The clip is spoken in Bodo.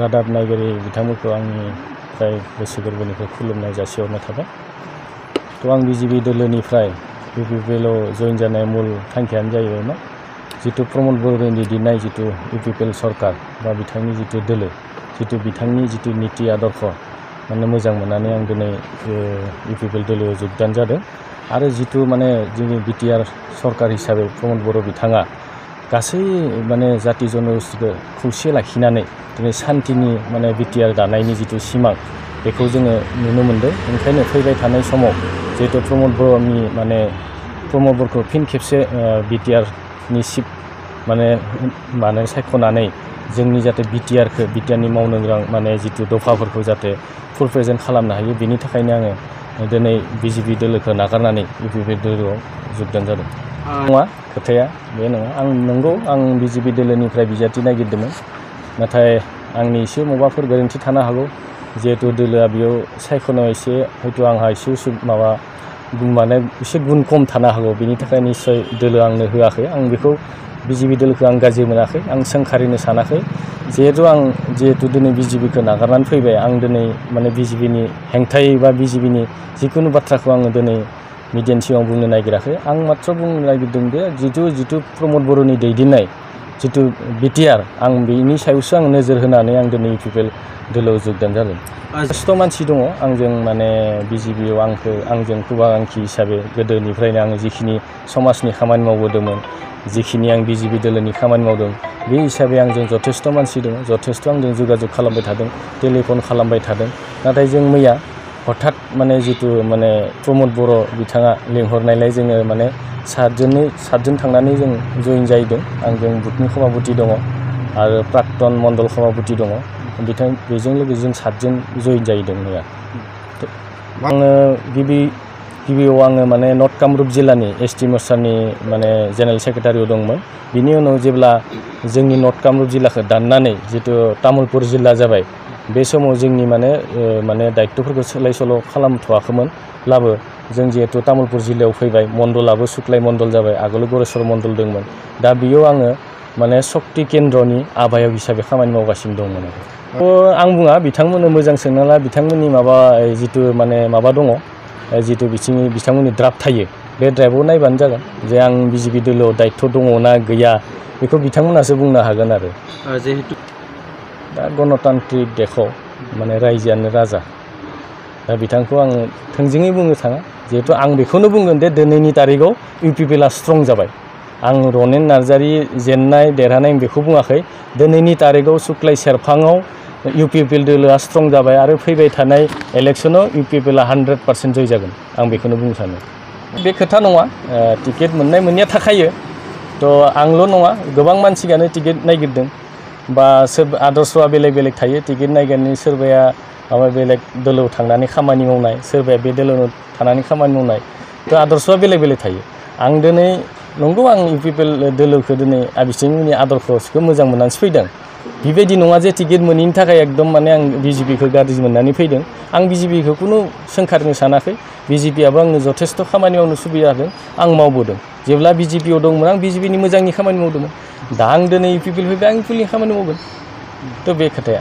रादाब नायगिरि बिथांमोनखौ आंनिफ्राय गोसो गोरबोनिफ्राय खुलुमनाय जासिहरनाय थाबाय। थ' आं बिजेपि दोलोनिफ्राय इउपिपिएलआव जइन जानाय मुल थांखियानो जाहैबायमोन जितु प्रमद बर'नि दैदेननाय जितु इउपिपिएल सरकार बा बिथांनि जितु दोलो जितु बिथांनि जितु नीति आदर्श माने मोजां मोननानै आं दिनै इउपिपिएल दोलोआव योगदान जादों आरो जितु माने जोंनि बिटिआर सरकार हिसाबै प्रमद बर' बिथाङा गासै माने जाति जनगोष्ठीखौ खौसे लाखिनानै दिनै शान्तिनि माने बिटिआर दानायनि जितु सिमां बेखौ जोङो नुनो मोनदों। ओंखायनो फैबाय थानाय समाव जिहेतु प्रमद बर'खौ फिन खेबसे बिटिआरनि चिफ माने सायख'नानै जोंनि जाहाथे बिटिआरनि मावनो गोनां माने जितु दफाफोरखौ जाहाथे फुल प्रेजेन्ट खालामनो हायो बेनि थाखायनो आङो दिनै बिजेपि दोलोखौ नागारनानै इउपिपिएल दोलोआव योगदान जादों। नङा खोथाया बे नङा आं बिजेपि दोलोनिफ्राय बिजाथि नागिरदोंमोन नाथाय आंनि एसे माबाफोर गोरोन्थि थानो हागौ जिहेतु दोलोआ बेयाव सायख'नायाव एसे हयथ' आंहा एसे माने एसे गुन खम थानो हागौ बेनि थाखाय निस्सय दोलो आंनो होआखै। आं बेखौ बिजेपि दोलोखौ आं गाज्रि मोनाखै आं सोंखारिनो सानाखै जिहेतु दिनै बिजेपिखौ नागारनानै फैबाय आं दिनै माने बिजेपिनि हेंथायै बा बिजेपिनि जिखुनु बाथ्राखौ आङो दिनै मिडियानि सिगाङाव बुंनो नागिराखै। आं मात्र बुंनो नागिरदों जे जितु प्रमद बर'नि दैदेननाय जितु बिटिआर आं बेनि सायावसो आं नोजोर होनानै आं दिनै इउपिपिएल दोलोआव योगदान जादों। जथेस्थ' मानसि दङ आंजों माने बिजेपिआव आंजों खुबागांखि हिसाबै गोदोनिफ्रायनो आं जिखिनि समाजनि खामानि मावबोदोंमोन जिखिनि आं बिजेपि दोलोनि खामानि मावदों बे हिसाबै आंजों जथेस्थ' मानसि दङ जथेस्थ' आंजों जगाजग खालामबाय थादों टेलिफन खालामबाय थादों। नाथाय जों मैया हठात माने जितु माने प्रमद बर' बिथाङा लिंहरनायलाय जोङो माने सातजन थांनानै जों जइन जाहैदों। आंजों बुथनि सभापति दङ आरो प्राक्तन मण्डल सभापति दङ बेजों लोगोसे जों 7 जन जइन जाहैदों मैया। आङो गिबियाव आङो माने नर्थ कामरुप जिल्लानि एसटि मोर्चानि माने जेनेरेल सेक्रेटारियाव दंमोन। बिनि उनाव जेब्ला जोंनि नर्थ कामरुप जिल्लाखौ दाननानै जितु तामुलपुर जिल्ला जाबाय बे समाव जोंनि माने दायित्वफोरखौ सोलाय सोल' खालामथ'वाखैमोनब्लाबो जों जिहेतु तामुलपुर जिल्लायाव फैबाय मण्डलाबो सुक्लाय मण्डल जाबाय आगोल गरेस्वर मण्डल दंमोन। दा बेयाव आङो माने शक्ति केन्द्रनि आबायक हिसाबै खामानि मावगासिनो दंमोन। आं बुङा बिथांमोननो मोजां सोंनाला बिथांमोननि जितु माने माबा दङ जितु बिथांमोननि द्राफ्ट थायो बे द्राफ्टआव नायबानो जागोन जे आं बिजेपि दोलोआव दायित्व दङ ना गैया बेखौ बिथांमोनासो बुंनो हागोन आरो जिहेतु दा गणतान्त्रिक देशआव माने रायजोआनो राजा दा बिथांखौ आङो थोंजोङै बुंनो थाङा जिहेतु आं बेखौनो बुंगोन दे दिनैनि तारिखआव इउपिपिएलआ स्ट्रं जाबाय। आं रनेन नार्जारि जेननाय देरहानाय बेखौ बुङाखै दिनैनि तारिखआव सुक्लाय सेरफाङाव इउपिपिएल दोलोआ स्ट्रं जाबाय आरो फैबाय थानाय इलेक्सनाव इउपिपिएलआ 100% जय जागोन आं बेखौनो बुंनो सानो। बे खोथा नङा टिकेट मोननाया थाखायो थ' आंल' नङा गोबां मानसियानो टिकेट नागिरदों बा सोरबा आदर्शआ बेलेग थायो टिकेट नागिरनानै सोरबाया बेलेग दोलोआव थांनानै खामानि मावनाय सोरबाया बे दोलोआव थानानै खामानि मावनाय थ' आदर्शआ बेलेग थायो। आं दिनै नंगौ आं इउपिपिएल दोलोखौ दिनै बिथांमोननि आदर्शखौ मोजां मोननानैसो फैदों। बेबायदि नङा जे टिकेट मोनैनि थाखाय एकदम माने आं बिजेपिखौ गाज्रि मोननानै फैदों। आं बिजेपिखौ खुनु सोंखारिनो सानाखै बिजेपिआबो आंनो जथेस्थ' खामानि मावनो सुबिदा होदों आं मावबोदों। जेब्ला बिजेपिआव दंमोन आं बिजेपिनि मोजांनि खामानि मावदोंमोन। दा आं दिनै इउपिपिएल फैबाय आं इउपिपिएलनि खामानि मावगोन थ' बे खोथाया।